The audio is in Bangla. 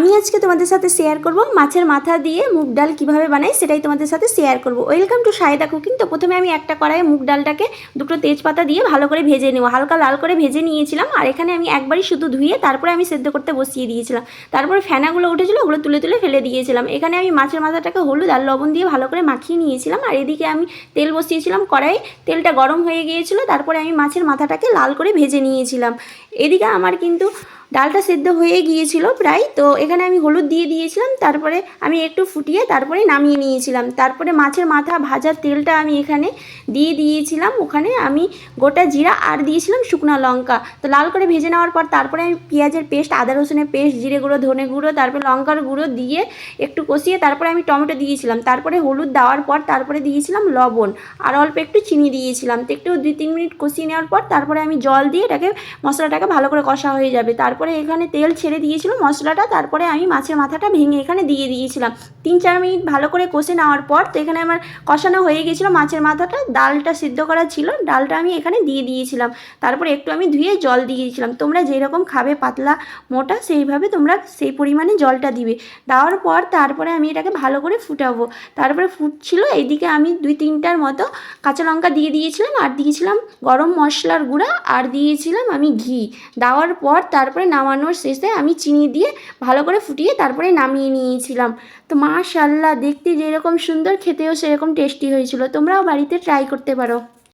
আমি আজকে তোমাদের সাথে শেয়ার করব মাছের মাথা দিয়ে মুগ ডাল কিভাবে বানাই, সেটাই তোমাদের সাথে শেয়ার করব। Welcome to Saida cooking. তো প্রথমে আমি একটা কড়াইয়ে মুগ ডালটাকে দুটো তেজপাতা দিয়ে ভালো করে ভেজে নেব, হালকা লাল করে ভেজে নিয়েছিলাম। আর এখানে আমি একবারই শুধু ধুয়ে তারপরে আমি সেদ্ধ করতে বসিয়ে দিয়েছিলাম। তারপরে ফেনাগুলো উঠেছিল, ওগুলো তুলে তুলে ফেলে দিয়েছিলাম। এখানে আমি মাছের মাথাটাকে হলুদ আর লবণ দিয়ে ভালো করে মাখিয়ে নিয়েছিলাম। আর এদিকে আমি তেল বসিয়েছিলাম কড়াই, তেলটা গরম হয়ে গিয়েছিল। তারপরে আমি মাছের মাথাটাকে লাল করে ভেজে নিয়েছিলাম। এদিকে আমার কিন্তু ডালটা সেদ্ধ হয়ে গিয়েছিল প্রায়। তো এখানে আমি হলুদ দিয়ে দিয়েছিলাম, তারপরে আমি একটু ফুটিয়ে তারপরে নামিয়ে নিয়েছিলাম। তারপরে মাছের মাথা ভাজার তেলটা আমি এখানে দিয়ে দিয়েছিলাম। ওখানে আমি গোটা জিরা আর দিয়েছিলাম শুকনো লঙ্কা। তো লাল করে ভেজে নেওয়ার পর তারপরে আমি পেঁয়াজের পেস্ট, আদা রসুনের পেস্ট, জিরে গুঁড়ো, ধনে গুঁড়ো, তারপরে লঙ্কার গুঁড়ো দিয়ে একটু কষিয়ে তারপরে আমি টমেটো দিয়েছিলাম। তারপরে হলুদ দেওয়ার পর তারপরে দিয়েছিলাম লবণ আর অল্প একটু চিনি দিয়েছিলাম। তো একটু 2-3 মিনিট কষিয়ে নেওয়ার পর তারপরে আমি জল দিয়ে এটাকে মশলাটাকে ভালো করে কষা হয়ে যাবে। তারপরে এখানে তেল ছেড়ে দিয়েছিল মশলাটা, তারপরে আমি মাছের মাথাটা ভেঙে এখানে দিয়ে দিয়েছিলাম। 3-4 মিনিট ভালো করে কষে নেওয়ার পর তো এখানে আমার কষানো হয়ে গিয়েছিল মাছের মাথাটা। ডালটা সিদ্ধ করা ছিল, ডালটা আমি এখানে দিয়ে দিয়েছিলাম। তারপরে একটু আমি ধুয়ে জল দিয়ে দিয়েছিলাম। তোমরা যেরকম খাবে পাতলা মোটা সেইভাবে তোমরা সেই পরিমাণে জলটা দিবে। দেওয়ার পর তারপরে আমি এটাকে ভালো করে ফুটাবো। তারপরে ফুটছিল, এইদিকে আমি 2-3টার মতো কাঁচা লঙ্কা দিয়ে দিয়েছিলাম আর দিয়েছিলাম গরম মশলার গুঁড়া আর দিয়েছিলাম আমি ঘি। দেওয়ার পর তারপরে নামানোর শেষে আমি চিনি দিয়ে ভালো করে ফুটিয়ে তারপরে নামিয়ে নিয়েছিলাম। তো মাশাআল্লাহ, দেখতে যেরকম সুন্দর, খেতেও সেরকম টেস্টি হয়েছিল। তোমরাও বাড়িতে ট্রাই করতে পারো।